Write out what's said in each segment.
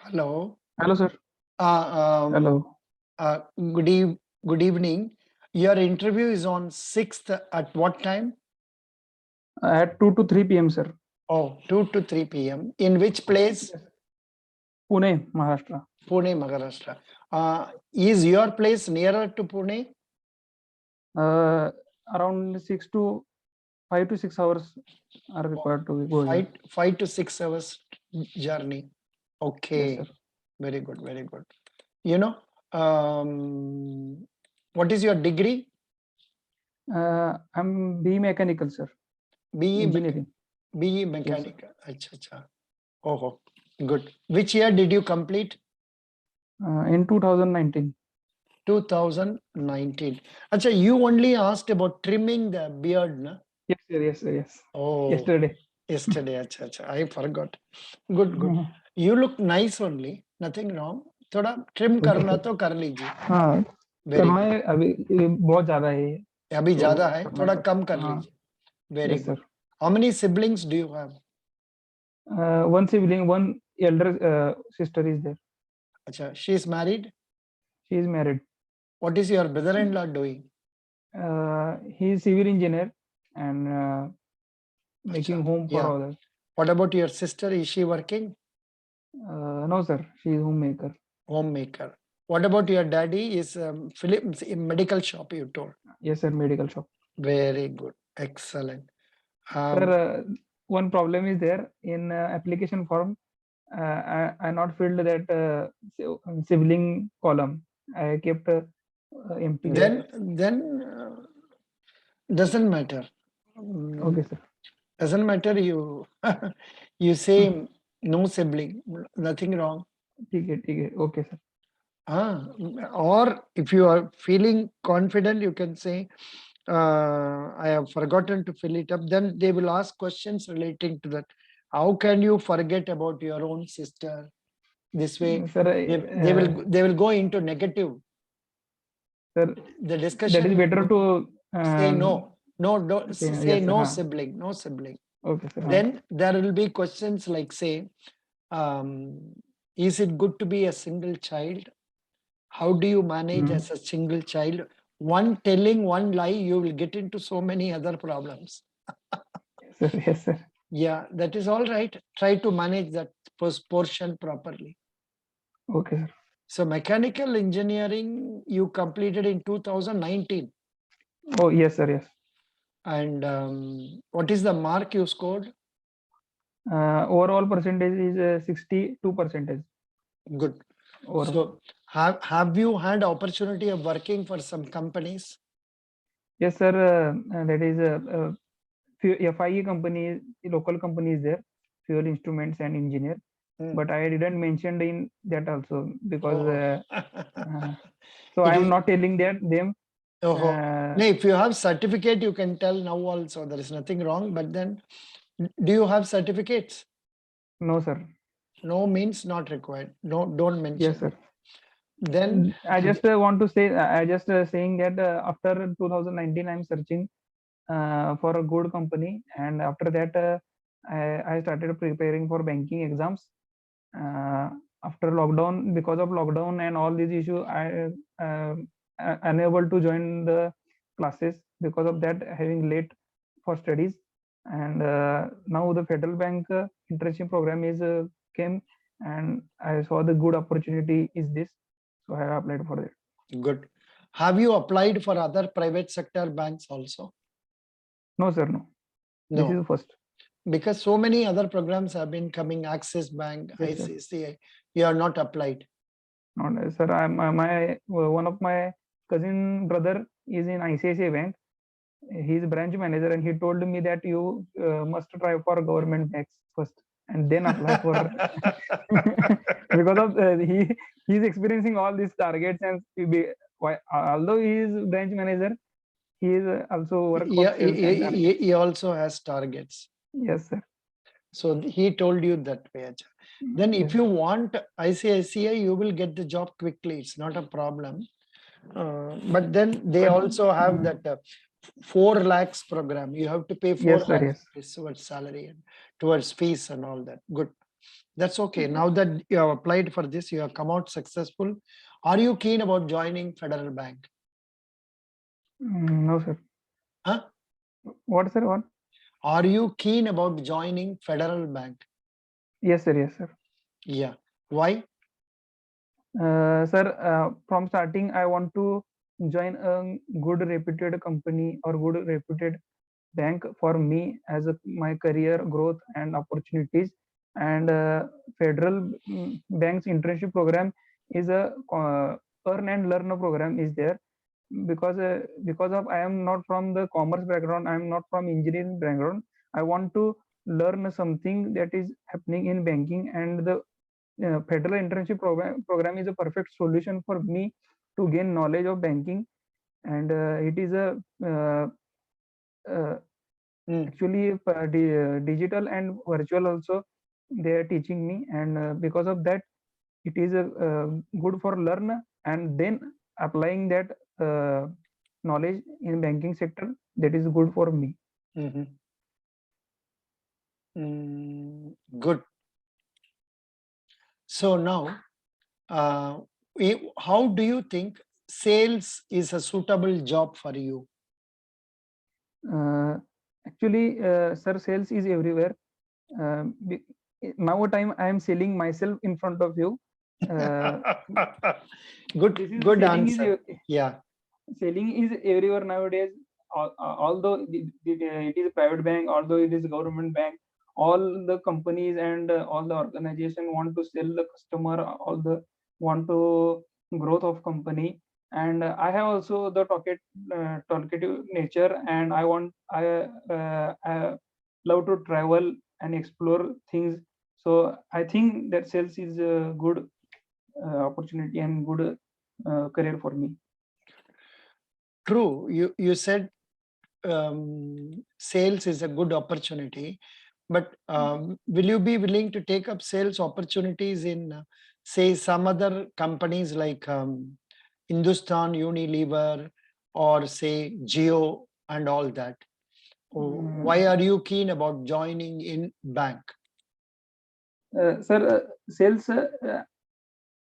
Hello. Hello, sir. Uh, um, Hello. uh, good, eve- good evening. Your interview is on 6th at what time? At 2 to 3 p.m., sir. Oh, 2 to 3 p.m. In which place? Yes. Pune, Maharashtra. Pune, Maharashtra. Is your place nearer to Pune? Uh, Around 5 to 6 hours are required to go here. 5 to 6 hours journey. Yes, sir. Okay. Very good, very good. You know, what is your degree? I'm BE Mechanical, sir. BE, Engineering. BE Yes, sir. Mechanical. Acha, acha. Oh, good. Which year did you complete? In 2019. 2019. Acha, you only asked about trimming the beard, na? Yes, sir. Yes, sir. Yes. Oh, Yesterday. yesterday. Acha, acha. I forgot. Good, good. You look nice only. Nothing wrong. थोड़ा trim Thank you, करना sir. तो कर लीजिए. हाँ, Very करना good. है अभी बहुत ज्यादा है ये, अभी तो ज्यादा है, करना थोड़ा पड़ कम कर हाँ. लीजिए. Very Yes, good. sir. How many siblings do you have? One sibling, one elder sister is there. Acha, she is married. She is married. What is your brother-in-law doing? He is civil engineer and making Acha, home for yeah. others. What about your sister? Is she working? No, sir. She is homemaker. Homemaker. What about your daddy? Is Philip in medical shop? You told. Yes, sir. Medical shop. Very good. Excellent. Sir, Um, one problem is there in application form. I not filled that sibling column. I kept empty there. then doesn't matter. Mm, Okay, sir. doesn't matter. You you say no sibling. Nothing wrong. ठीक है. Okay, sir. Ah, or if you are feeling confident, you can say, I have forgotten to fill it up. Then they will ask questions relating to that. How can you forget about your own sister? This way, Sir, they will go into negative. sir, The that discussion is will better go. to Say no, no, don't say yes, sir. no हाँ. sibling, no sibling. Okay, sir. हाँ. Then there will be questions like say, um, is it good to be a single child? How do you manage Hmm. as a single child? One telling one lie, you will get into so many other problems. Yes, sir. Yes, sir. Yeah, that is all right. Try to manage that first portion properly. Okay, sir. So mechanical engineering you completed in 2019. Oh, yes, sir. Yes. And what is the mark you scored? Overall percentage is 62 percentage. Good. Overall. So have you had opportunity of working for some companies? Yes, sir. That is FIE company, local company is there, fuel instruments and engineer. Hmm. But I didn't mention in that also because Oh. so I It am is. not telling that them. Oh. Uh, No, if you have certificate, you can tell now also. There is nothing wrong. But then, do you have certificates? no, sir. No means not required. No, don't Yes, mention. sir. Then, I just want to say, I just saying that after 2019, I'm searching for a good company, and after that, I started preparing for banking exams. Uh, After lockdown, because of lockdown and all these issues, uh, unable to join the classes because of that, having late for studies. And now the Federal Bank internship program is came, and I saw the good opportunity is this, so I have applied for it. good. Have you applied for other private sector banks also? No, sir, no. This is No, the first. because so many other programs have been coming. Axis Bank, Yes, sir. ICICI. You are not applied. Not sir. My one of my cousin brother is in ICICI Bank. He's branch manager, and he told me that you must try for government banks first and then apply for because of he's experiencing all these targets and although he is branch manager, he is also work for Yeah, sales and target. he also has targets. Yes, sir. So he told you that way. Acha. Then if Yes. you want ICICI, you will get the job quickly. It's not a problem. But then they But also have that 4 lakhs program. You have to pay 4 yes, sir. lakhs Yes. rupees towards salary and towards fees and all that. Good. That's okay. Now that you have applied for this, you have come out successful. Are you keen about joining Federal Bank? No, sir. Huh? What, sir? What? Are you keen about joining Federal Bank? Yes, sir. Yes, sir. Yeah. Why? Sir, from starting, I want to join a good reputed company or good reputed bank for me as my career growth and opportunities. And federal bank's internship program is a earn and learn program is there, because of I am not from the commerce background, I am not from engineering background. I want to learn something that is happening in banking, and the federal internship program is a perfect solution for me to gain knowledge of banking. And it is a uh, actually digital and virtual also they are teaching me. And because of that, it is good for learn and then applying that knowledge in banking sector. That is good for me. Good. So now, how do you think sales is a suitable job for you? Actually, sir, sales is everywhere. Now time I am selling myself in front of you. Good, This is good selling answer. is Yeah. selling is everywhere nowadays. Although it is a private bank, although it is a government bank, all the companies and all the organization want to sell the customer, all the want to growth of company. And I have also the talkative nature, and I love to travel and explore things. So I think that sales is a good opportunity and good career for me. True. You said sales is a good opportunity, but will you be willing to take up sales opportunities in, say, some other companies like Hindustan Unilever or say Geo and all that? Why are you keen about joining in bank? Sir, sales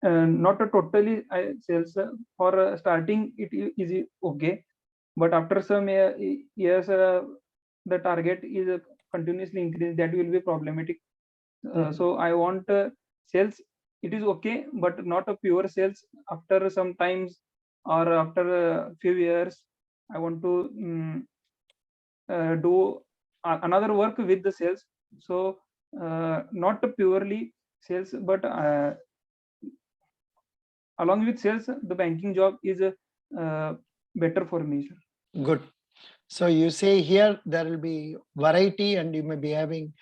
not a totally sales for starting it is okay, but after some years the target is continuously increased, that will be problematic. So I want sales, it is okay, but not a pure sales. After some times or after a few years, I want to do another work with the sales. So not purely sales, but along with sales, the banking job is better for me, sir. Good. So you say here there will be variety and you may be having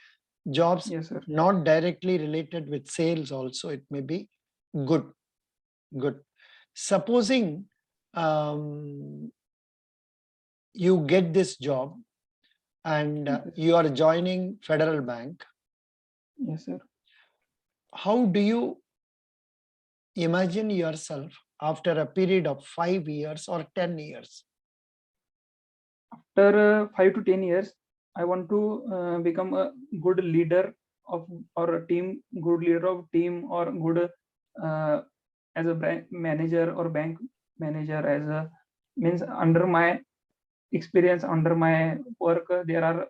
jobs Yes, sir. not directly related with sales also. It may be good. Good. Supposing you get this job and you are joining Federal Bank, Yes, sir. how do you imagine yourself after a period of 5 years or 10 years? After 5 to 10 years, I want to become a good leader of or a team, good leader of team, or good as a bank manager or bank manager. As a means under my experience, under my work, there are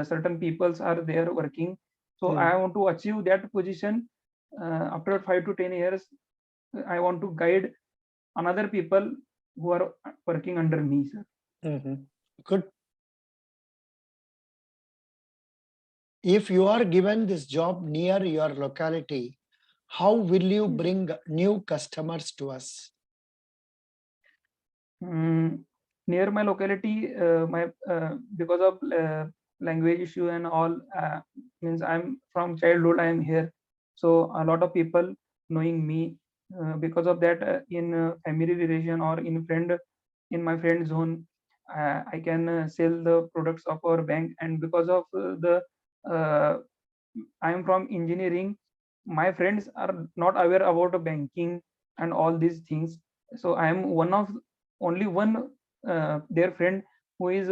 certain peoples are there working. So I want to achieve that position. After 5 to 10 years, I want to guide another people who are working under me, sir. Good. If you are given this job near your locality, how will you bring new customers to us? Near my locality, because of language issue and all, means I'm from childhood I am here, so a lot of people knowing me. Because of that, in family relation or in my friend zone, I can sell the products of our bank. And because of the I am from engineering, my friends are not aware about banking and all these things. So I am one of only one their friend who is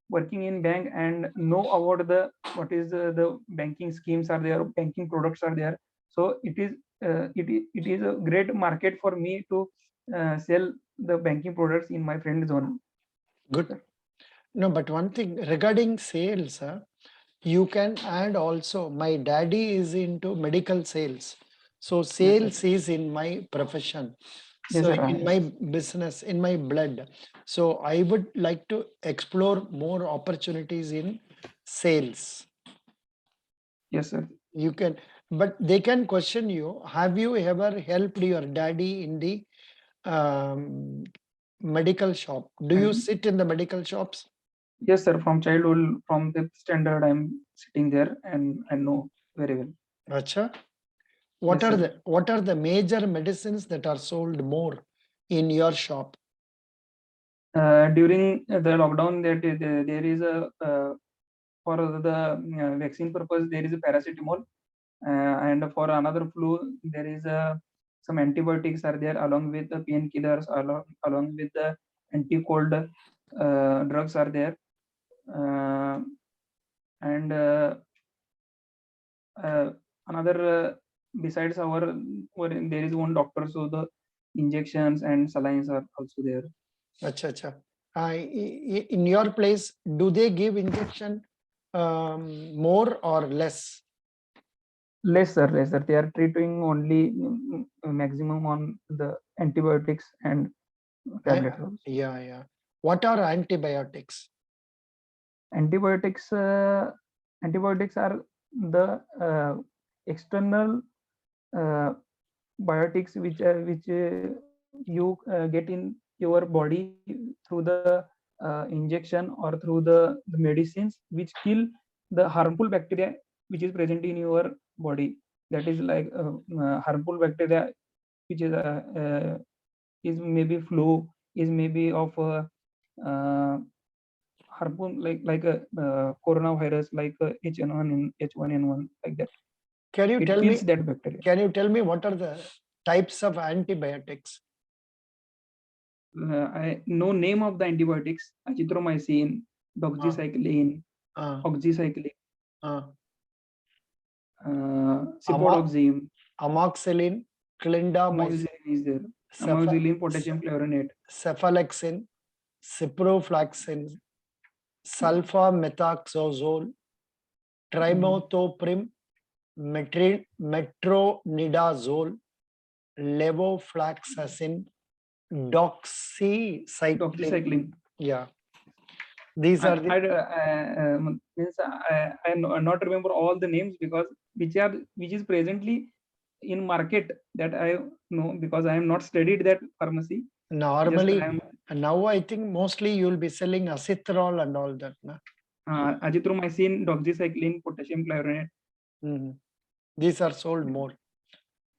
working in bank and know about the what is the banking schemes are there, banking products are there. So it is a great market for me to sell the banking products in my friend zone. Good. No, but one thing regarding sales, you can add also, my daddy is into medical sales. So sales is in my profession. Yes, So sir. in my business, in my blood. So I would like to explore more opportunities in sales. Yes, sir. You can, but they can question you. Have you ever helped your daddy in the um, medical shop? Do you sit in the medical shops? Yes, sir. From childhood, from the standard, I'm sitting there and I know very well. Acha. Yes, sir. What are the major medicines that are sold more in your shop? During the lockdown, there is a for the vaccine purpose there is a paracetamol, and for another flu there is some antibiotics are there along with the painkillers, along with the anti-cold drugs are there, uh, and another besides there is one doctor, so the injections and salines are also there. Acha, acha. In your place, do they give injection more or less? Less, sir, less, sir. They are treating only maximum on the antibiotics and tablets also. Yeah, yeah. What are antibiotics? Antibiotics antibiotics are the external uh, biotics which you get in your body through the injection or through the medicines which kill the harmful bacteria which is present in your body. That is like harmful bacteria which is maybe flu, is maybe of uh, harmful like a coronavirus, like H1N1 like that. Can you It tell kills me? that bacteria. Can you tell me what are the types of antibiotics? I know name of the antibiotics: azithromycin, doxycycline, Uh, oxycycline, uh, ciprodoxime, amoxicillin, clindamycin, amoxicillin is there, cepha- amoxicillin, potassium chlorinated. cephalexin, ciprofloxacin, sulfamethoxazole, trimethoprim, metronidazole, levofloxacin, doxycycline. Doxycycline. Yeah, these are the. Means I not remember all the names because which is presently in market, that I know because I am not studied that pharmacy. Just I Normally, am now I think mostly you'll be selling acetral and all that. Na? azithromycin, doxycycline, potassium chlorinated. Mhm. These are sold more.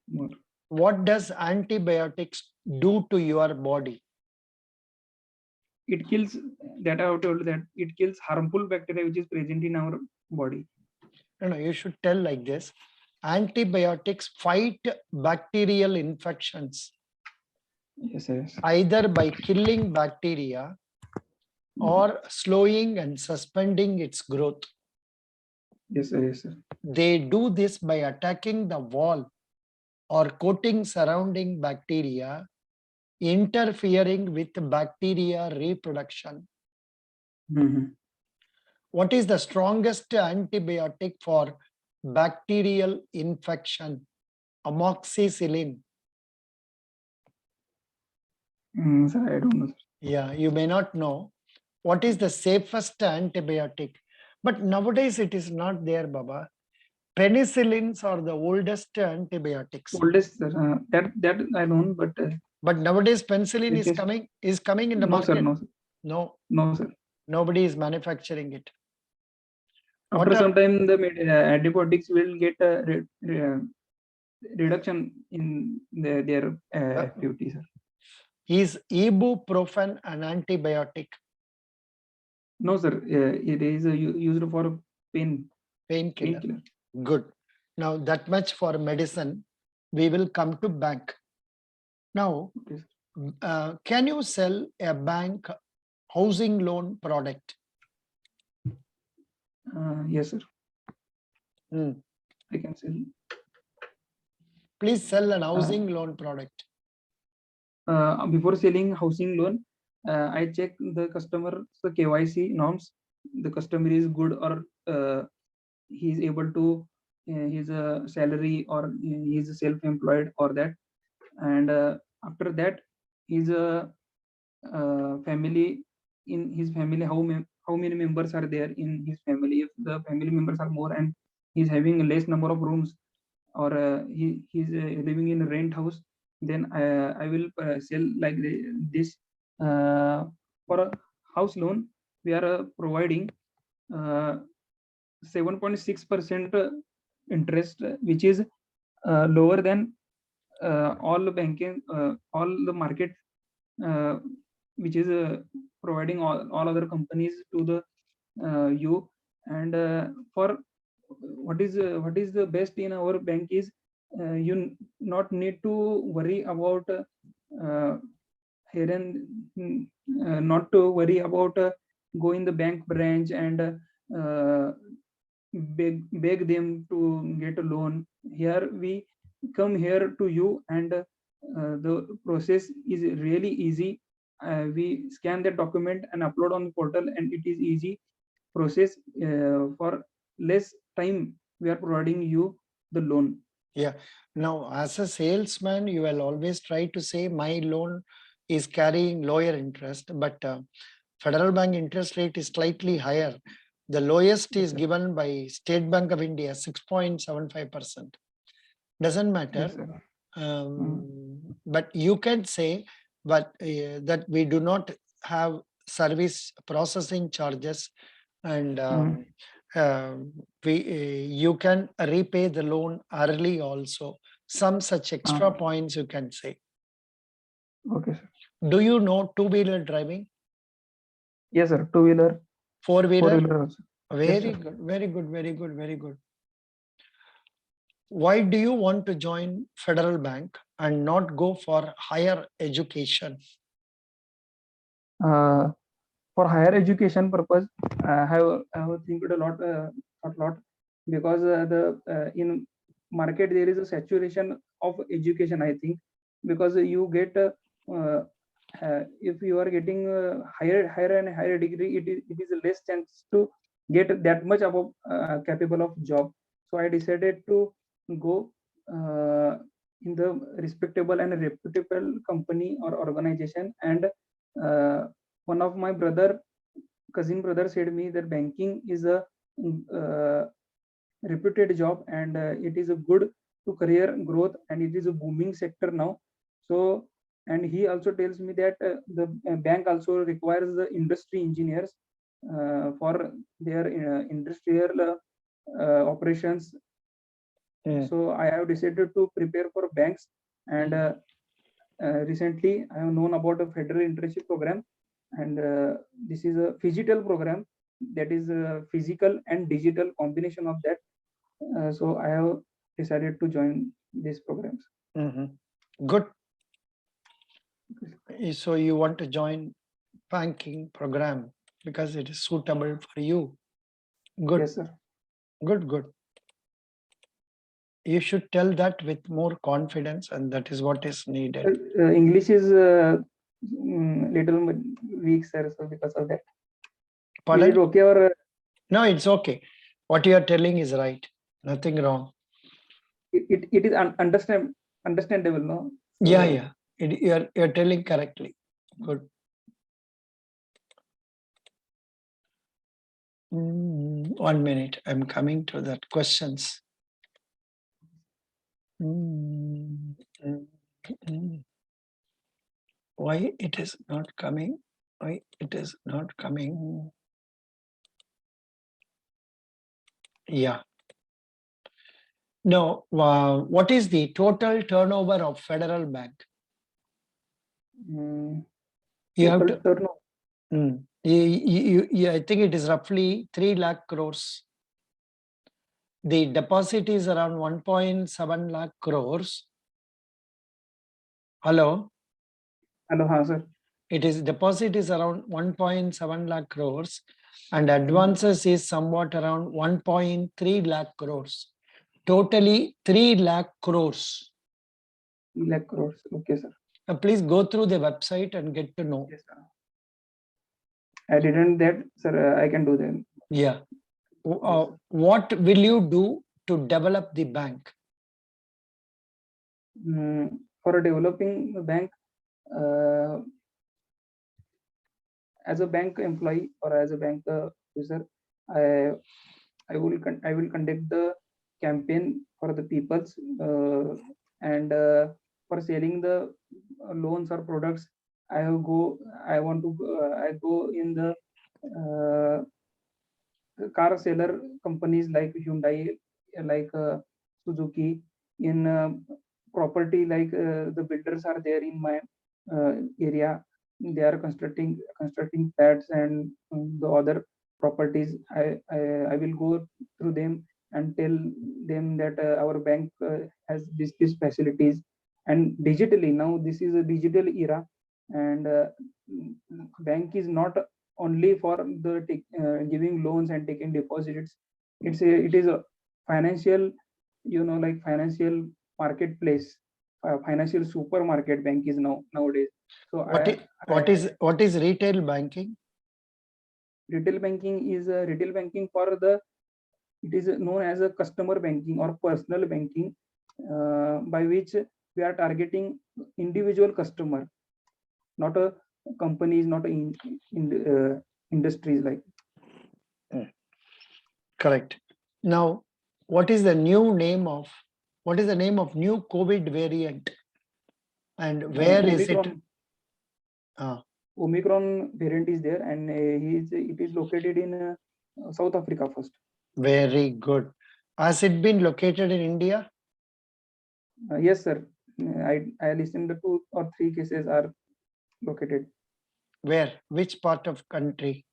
More. What does antibiotics do to your body? It kills, that I have told, that it kills harmful bacteria which is present in our body. No, you should tell like this. Antibiotics fight bacterial infections Yes, yes. either by killing bacteria or slowing and suspending its growth. Yes, sir. Yes, sir. They do this by attacking the wall or coating surrounding bacteria, interfering with bacteria reproduction. Mm-hmm. What is the strongest antibiotic for bacterial infection? Amoxicillin. Sir, I don't know, sir. Yeah, you may not know. What is the safest antibiotic? But nowadays it is not there, Baba. Penicillins are the oldest antibiotics. Oldest, sir. That I know, but But nowadays penicillin latest, is coming in the no, sir, market. no, sir. No, No, sir. nobody is manufacturing it. After What are some time, the antibiotics will get a reduction in their activity, sir. is ibuprofen an antibiotic? No, sir. It is used for Painkiller. painkiller. Good. Now that much for medicine. We will come to bank. Now, Okay, sir. can you sell a bank housing loan product? Yes, sir. Hmm. I can sell. Please sell an housing loan product. Before selling housing loan, I check the customer's KYC norms. The customer is good, or he is able to his salary, or he is self-employed, or that. And after that, his family, in his family, how many members are there in his family. If the family members are more and he's having a less number of rooms, or he's living in a rent house, then I will sell like this. For a house loan, we are providing 7.6% interest, which is lower than all the banking, all the market, which is providing all other companies to the you. And for what is the best in our bank is you not need to worry about here and not to worry about go in the bank branch and beg them to get a loan. Here we come here to you, and the process is really easy. We scan the document and upload on the portal, and it is easy process. For less time, we are providing you the loan. Yeah. Now, as a salesman, you will always try to say my loan is carrying lower interest, but Federal Bank interest rate is slightly higher. The lowest is given by State Bank of India, 6.75%. Doesn't matter. Yes, sir. But you can say, but that we do not have service processing charges, and you can repay the loan early also. Some such extra points you can say. Okay, sir. Do you know two-wheeler driving? Yes, sir. Two-wheeler, Four-wheeler? four-wheeler also. Very good, very good, very good, very good. Why do you want to join Federal Bank and not go for higher education? For higher education purpose, I have think a lot, because in market there is a saturation of education, I think, because you get if you are getting higher and higher degree, it is less chance to get that much above capable of job. So I decided to go in the respectable and reputable company or organization. And one of my cousin brother said me that banking is a reputed job, and it is a good to career growth, and it is a booming sector now. So, and he also tells me that the bank also requires the industry engineers for their industrial operations. So I have decided to prepare for banks, and recently I have known about a federal internship program, and this is a phygital program, that is a physical and digital combination of that. So I have decided to join these programs. Good. So you want to join banking program because it is suitable for you. Good. Yes, sir. Good, good. You should tell that with more confidence, and that is what is needed. English is little weak, sir, so because of that. Pardon? Is it okay or? No, it's okay. What you are telling is right. Nothing wrong. It is understandable, no? So, yeah. You're telling correctly. Good. 1 minute. I'm coming to that questions. Why it is not coming? Why it is not coming? Yeah. No, what is the total turnover of Federal Bank? You have to turnover. I think it is roughly 3 lakh crores. The deposit is around 1.7 lakh crores. Hello? Hello, sir. It is deposit is around 1.7 lakh crores. and advances is somewhat around 1.3 lakh crores. Totally 3 lakh crores. 3 lakh crores. Okay, sir. Please go through the website and get to know. Yes, sir. I didn't that, sir. I can do that. Yeah. Yes, What will you do to develop the bank? For developing the bank, as a bank employee or as a bank user, I will conduct the campaign for the peoples and for selling the loans or products. I go in the car seller companies like Hyundai, like Suzuki, in property like the builders are there in my area. They are constructing flats and the other properties. I will go through them and tell them that our bank has this facilities, and digitally now this is a digital era, and bank is not only for the giving loans and taking deposits. It is a financial, like financial marketplace, financial supermarket. Bank is nowadays. So What is retail banking? Retail banking is retail banking for the, it is known as a customer banking or personal banking, by which we are targeting individual customer, not a companies, not industries like. Correct. Now, what is the name of new COVID variant, and where is it? Omicron variant is there, and it is located in South Africa first. Very good. Has it been located in India? Yes, sir. I listened to 2 or 3 cases are located. Where? Which part of country?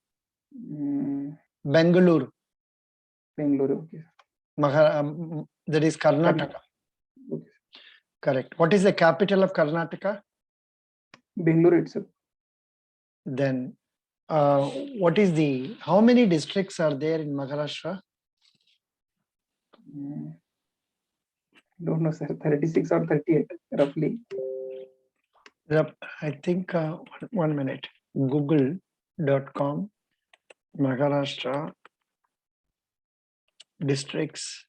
Bengaluru. Bengaluru. Okay. That is Karnataka. Okay. Correct. What is the capital of Karnataka? Bengaluru itself. Then, how many districts are there in Maharashtra? Don't know, sir. 36 or 38, roughly. I think 1 minute. Google.com, Maharashtra districts.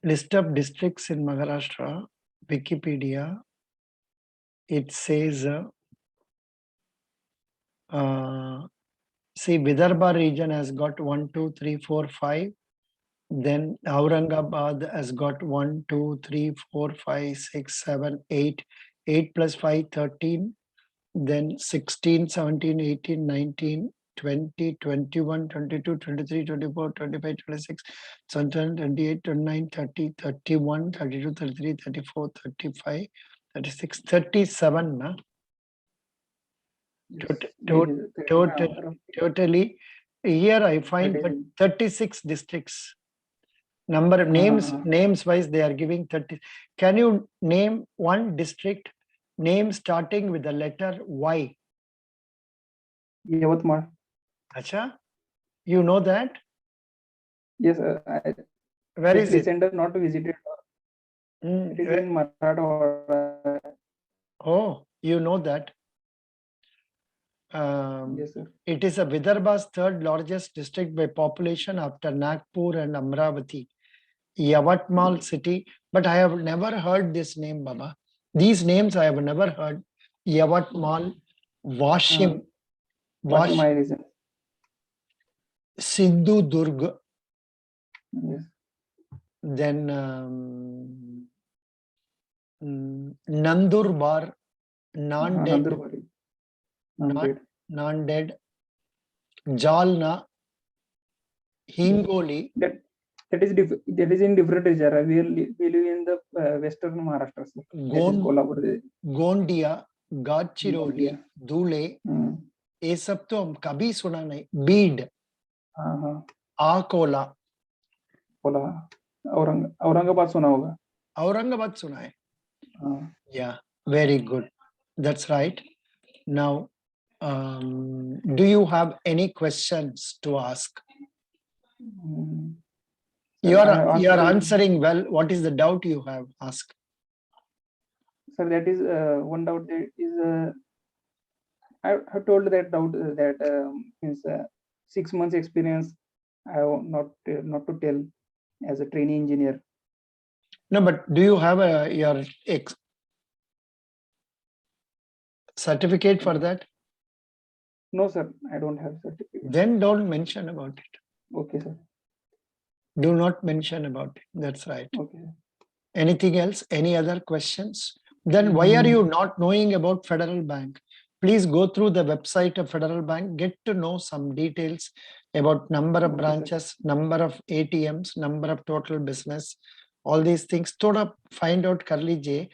List of districts in Maharashtra, Wikipedia. It says, see, Vidarbha region has got 1, 2, 3, 4, 5. Then Aurangabad has got 1, 2, 3, 4, 5, 6, 7, 8. 8 plus 5, 13. Then 16, 17, 18, 19, 20, 21, 22, 23, 24, 25, 26, 27, 28, 29, 30, 31, 32, 33, 34, 35, 36, 37. Na? Totally, here I find 36 districts. Number of names wise, they are giving 30. Can you name one district name starting with the letter Y? Yavatmal. Acha, you know that? Yes, where is it? Not visited. It is in Maratha. Oh, you know that? Yes, sir. It is a Vidarbha's third largest district by population after Nagpur and Amravati. Yavatmal city, but I have never heard this name, Baba. These names I have never heard. Yavatmal, Vashim, Sindhudurg. Yes. Then Nandurbar, Nanded, Jalna, Hingoli. That is in different region. We live in the western Maharashtra. Gondia, Gadchiroli, Dhule. ये सब तो हम कभी सुना नहीं. बीड, आकोला, औरंगाबाद सुना होगा. औरंगाबाद सुना है. Yeah, very good. That's right. Now, Do you have any questions to ask? Mm, You I are answered- answering well. What is the doubt you have? Ask. Sir, that is one doubt. That is, I have told that doubt that means 6 months experience. I have not to tell as a trainee engineer. No, but do you have your certificate for that? No, sir, I don't have certificate. Then don't mention about it. Okay, sir. Do not mention about it. That's right. Okay. Anything else? Any other questions? Then why are you not knowing about Federal Bank? Please go through the website of Federal Bank, get to know some details about number of Okay, sir. branches, number of ATMs, number of total business, all these things. Thoda find out Curly J.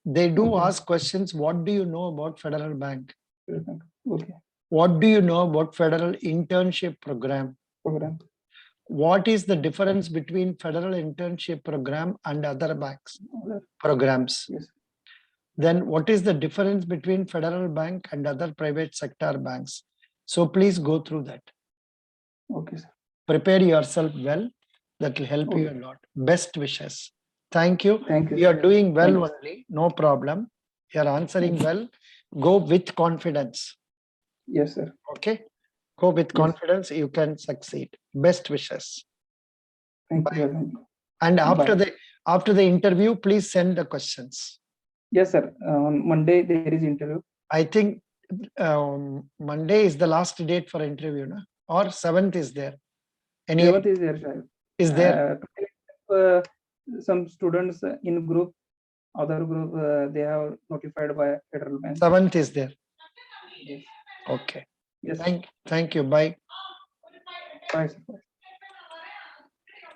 They do Okay. ask questions. What do you know about Federal Bank? Okay. What do you know about Federal Internship Program? Program. What is the difference between Federal Internship Program and other banks Other. programs? Yes. Then what is the difference between Federal Bank and other private sector banks? So please go through that. Okay, sir. Prepare yourself well. That will help you a lot. Best wishes. Thank you. Thank you. You are doing well Thank you. only. No problem. You are answering well. Go with confidence. Yes, sir. Okay. Go with Yes. confidence. You can succeed. Best wishes. Thank Bye. you. Thank you. And Bye. after the interview, please send the questions. Yes, sir. On Monday there is interview. I think Monday is the last date for interview, no? Or 7th is there. Any 7th is there, sir. is there? Some students in group, other group, they have notified by Federal Bank. 7th is there. Yes. Okay. Yes. Thank you. Bye. Bye, sir.